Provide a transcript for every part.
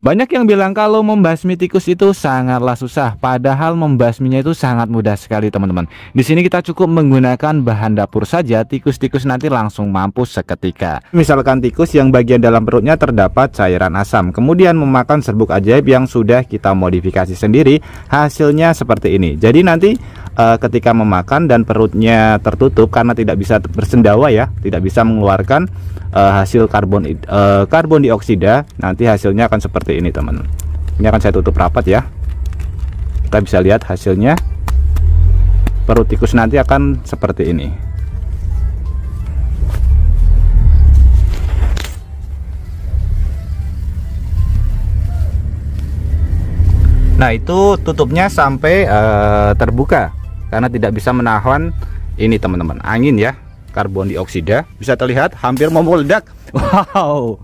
Banyak yang bilang kalau membasmi tikus itu sangatlah susah, padahal membasminya itu sangat mudah sekali teman-teman. Di sini kita cukup menggunakan bahan dapur saja, tikus-tikus nanti langsung mampus seketika. Misalkan tikus yang bagian dalam perutnya terdapat cairan asam, kemudian memakan serbuk ajaib yang sudah kita modifikasi sendiri, hasilnya seperti ini. Jadi nanti ketika memakan dan perutnya tertutup karena tidak bisa bersendawa ya, tidak bisa mengeluarkan hasil karbon dioksida, nanti hasilnya akan seperti ini teman. Ini akan saya tutup rapat ya. Kita bisa lihat hasilnya. Perut tikus nanti akan seperti ini. Nah, itu tutupnya sampai terbuka karena tidak bisa menahan ini teman-teman, angin ya, karbon dioksida. Bisa terlihat hampir mau meledak. Wow,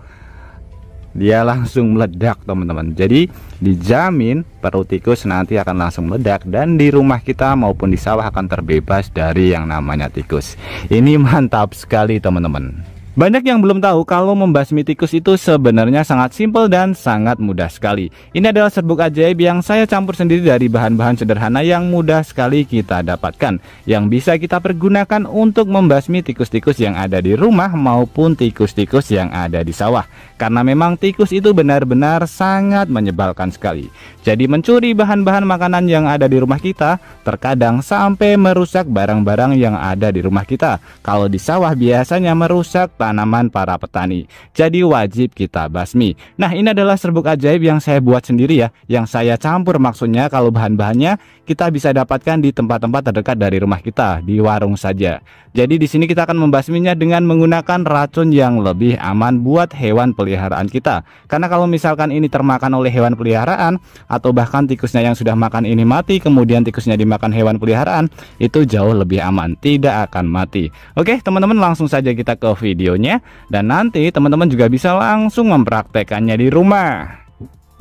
dia langsung meledak teman-teman. Jadi dijamin perut tikus nanti akan langsung meledak, dan di rumah kita maupun di sawah akan terbebas dari yang namanya tikus. Ini mantap sekali teman-teman. Banyak yang belum tahu kalau membasmi tikus itu sebenarnya sangat simpel dan sangat mudah sekali. Ini adalah serbuk ajaib yang saya campur sendiri dari bahan-bahan sederhana yang mudah sekali kita dapatkan, yang bisa kita pergunakan untuk membasmi tikus-tikus yang ada di rumah maupun tikus-tikus yang ada di sawah. Karena memang tikus itu benar-benar sangat menyebalkan sekali. Jadi mencuri bahan-bahan makanan yang ada di rumah kita terkadang sampai merusak barang-barang yang ada di rumah kita. Kalau di sawah biasanya merusak tanaman para petani. Jadi wajib kita basmi. Nah, ini adalah serbuk ajaib yang saya buat sendiri ya, yang saya campur. Maksudnya kalau bahan-bahannya kita bisa dapatkan di tempat-tempat terdekat dari rumah kita, di warung saja. Jadi di sini kita akan membasminya dengan menggunakan racun yang lebih aman buat hewan peliharaan kita. Karena kalau misalkan ini termakan oleh hewan peliharaan, atau bahkan tikusnya yang sudah makan ini mati, kemudian tikusnya dimakan hewan peliharaan, itu jauh lebih aman, tidak akan mati. Oke teman-teman, langsung saja kita ke videonya, dan nanti teman-teman juga bisa langsung mempraktekannya di rumah.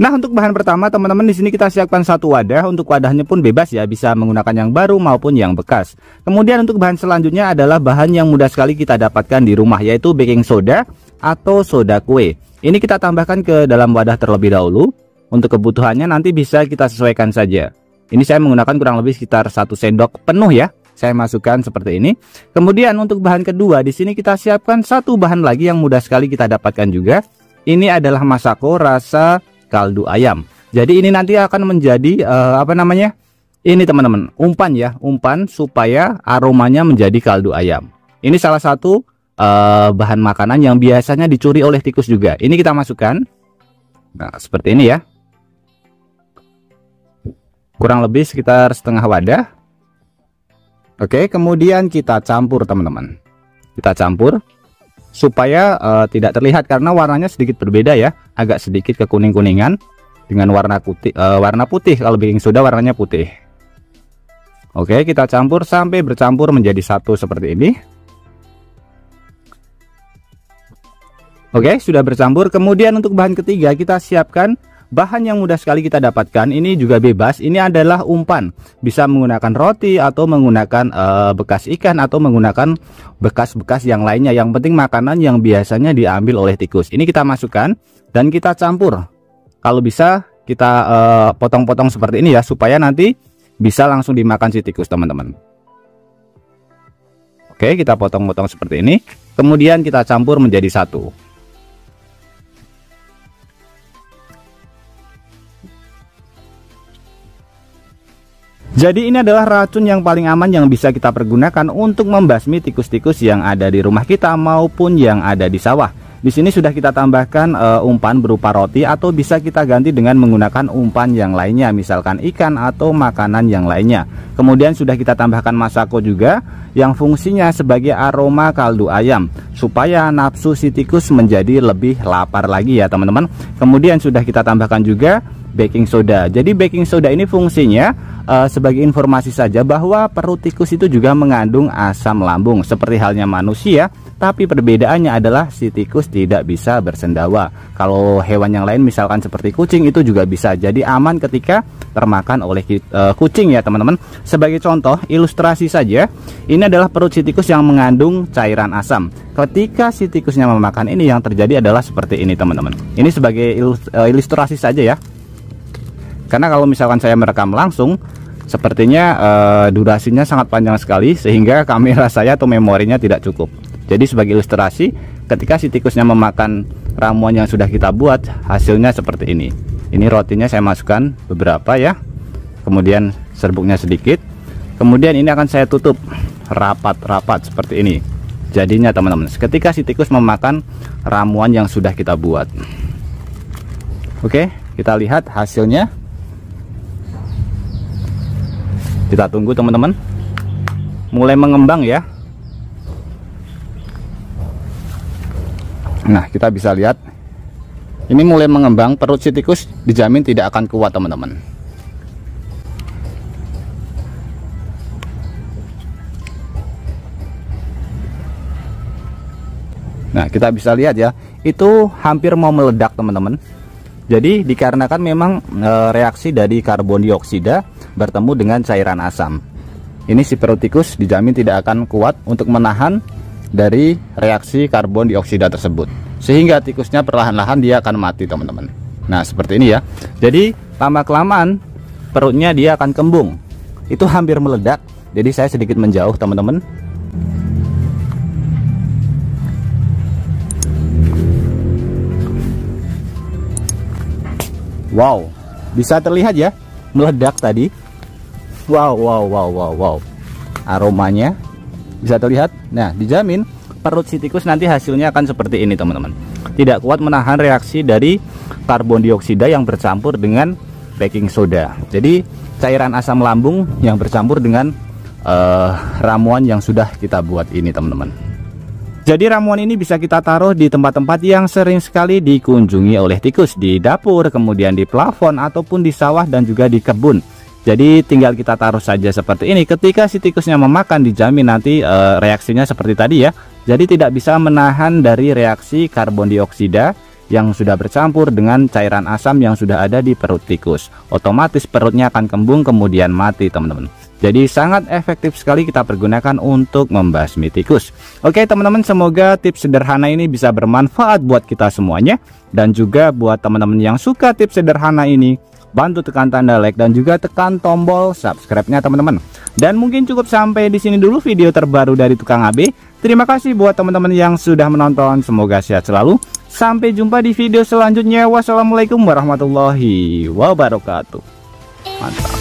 Nah, untuk bahan pertama teman-teman, di sini kita siapkan satu wadah. Untuk wadahnya pun bebas ya, bisa menggunakan yang baru maupun yang bekas. Kemudian untuk bahan selanjutnya adalah bahan yang mudah sekali kita dapatkan di rumah, yaitu baking soda atau soda kue. Ini kita tambahkan ke dalam wadah terlebih dahulu. Untuk kebutuhannya nanti bisa kita sesuaikan saja. Ini saya menggunakan kurang lebih sekitar 1 sendok penuh ya. Saya masukkan seperti ini. Kemudian untuk bahan kedua, di sini kita siapkan satu bahan lagi yang mudah sekali kita dapatkan juga. Ini adalah masako rasa kaldu ayam. Jadi ini nanti akan menjadi ini teman-teman, umpan ya, umpan supaya aromanya menjadi kaldu ayam. Ini salah satu bahan makanan yang biasanya dicuri oleh tikus juga. Ini kita masukkan. Nah, seperti ini ya. Kurang lebih sekitar setengah wadah. Oke, kemudian kita campur teman-teman. Kita campur supaya tidak terlihat, karena warnanya sedikit berbeda ya, agak sedikit kekuning-kuningan dengan warna putih. Kalau baking soda warnanya putih. Oke, kita campur sampai bercampur menjadi satu seperti ini. Oke, sudah bercampur. Kemudian untuk bahan ketiga kita siapkan bahan yang mudah sekali kita dapatkan. Ini juga bebas. Ini adalah umpan. Bisa menggunakan roti atau menggunakan bekas ikan atau menggunakan bekas-bekas yang lainnya. Yang penting makanan yang biasanya diambil oleh tikus. Ini kita masukkan dan kita campur. Kalau bisa kita potong-potong seperti ini ya, supaya nanti bisa langsung dimakan si tikus teman-teman. Oke, kita potong-potong seperti ini. Kemudian kita campur menjadi satu. Jadi ini adalah racun yang paling aman yang bisa kita pergunakan untuk membasmi tikus-tikus yang ada di rumah kita maupun yang ada di sawah. Di sini sudah kita tambahkan umpan berupa roti, atau bisa kita ganti dengan menggunakan umpan yang lainnya, misalkan ikan atau makanan yang lainnya. Kemudian sudah kita tambahkan masako juga yang fungsinya sebagai aroma kaldu ayam, supaya nafsu si tikus menjadi lebih lapar lagi ya teman-teman. Kemudian sudah kita tambahkan juga baking soda. Jadi baking soda ini fungsinya sebagai informasi saja bahwa perut tikus itu juga mengandung asam lambung seperti halnya manusia, tapi perbedaannya adalah si tikus tidak bisa bersendawa. Kalau hewan yang lain misalkan seperti kucing itu juga bisa. Jadi aman ketika termakan oleh kucing ya teman-teman. Sebagai contoh ilustrasi saja, ini adalah perut si tikus yang mengandung cairan asam. Ketika si tikusnya memakan ini, yang terjadi adalah seperti ini teman-teman. Ini sebagai ilustrasi saja ya, karena kalau misalkan saya merekam langsung sepertinya durasinya sangat panjang sekali, sehingga kamera saya atau memorinya tidak cukup. Jadi sebagai ilustrasi, ketika si tikusnya memakan ramuan yang sudah kita buat, hasilnya seperti ini. Ini rotinya saya masukkan beberapa ya, kemudian serbuknya sedikit, kemudian ini akan saya tutup rapat-rapat seperti ini. Jadinya teman-teman, ketika si tikus memakan ramuan yang sudah kita buat. Oke, kita lihat hasilnya. Kita tunggu teman-teman, mulai mengembang ya. Nah, kita bisa lihat ini mulai mengembang. Perut si tikus dijamin tidak akan kuat teman-teman. Nah, kita bisa lihat ya, itu hampir mau meledak teman-teman. Jadi dikarenakan memang reaksi dari karbon dioksida bertemu dengan cairan asam. Ini si perut tikus dijamin tidak akan kuat untuk menahan dari reaksi karbon dioksida tersebut, sehingga tikusnya perlahan-lahan dia akan mati teman-teman. Nah seperti ini ya. Jadi lama kelamaan perutnya dia akan kembung. Itu hampir meledak. Jadi saya sedikit menjauh teman-teman. Wow, bisa terlihat ya, meledak tadi. Wow. Aromanya bisa terlihat. Nah, dijamin perut si tikus nanti hasilnya akan seperti ini teman-teman. Tidak kuat menahan reaksi dari karbon dioksida yang bercampur dengan baking soda. Jadi cairan asam lambung yang bercampur dengan ramuan yang sudah kita buat ini teman-teman. Jadi ramuan ini bisa kita taruh di tempat-tempat yang sering sekali dikunjungi oleh tikus, di dapur, kemudian di plafon, ataupun di sawah dan juga di kebun. Jadi tinggal kita taruh saja seperti ini. Ketika si tikusnya memakan, dijamin nanti reaksinya seperti tadi ya. Jadi tidak bisa menahan dari reaksi karbon dioksida yang sudah bercampur dengan cairan asam yang sudah ada di perut tikus. Otomatis perutnya akan kembung kemudian mati teman-teman. Jadi sangat efektif sekali kita pergunakan untuk membasmi tikus. Oke teman-teman, semoga tips sederhana ini bisa bermanfaat buat kita semuanya. Dan juga buat teman-teman yang suka tips sederhana ini, bantu tekan tanda like dan juga tekan tombol subscribe-nya teman-teman. Dan mungkin cukup sampai di sini dulu video terbaru dari Tukang AB. Terima kasih buat teman-teman yang sudah menonton. Semoga sehat selalu. Sampai jumpa di video selanjutnya. Wassalamualaikum warahmatullahi wabarakatuh. Mantap.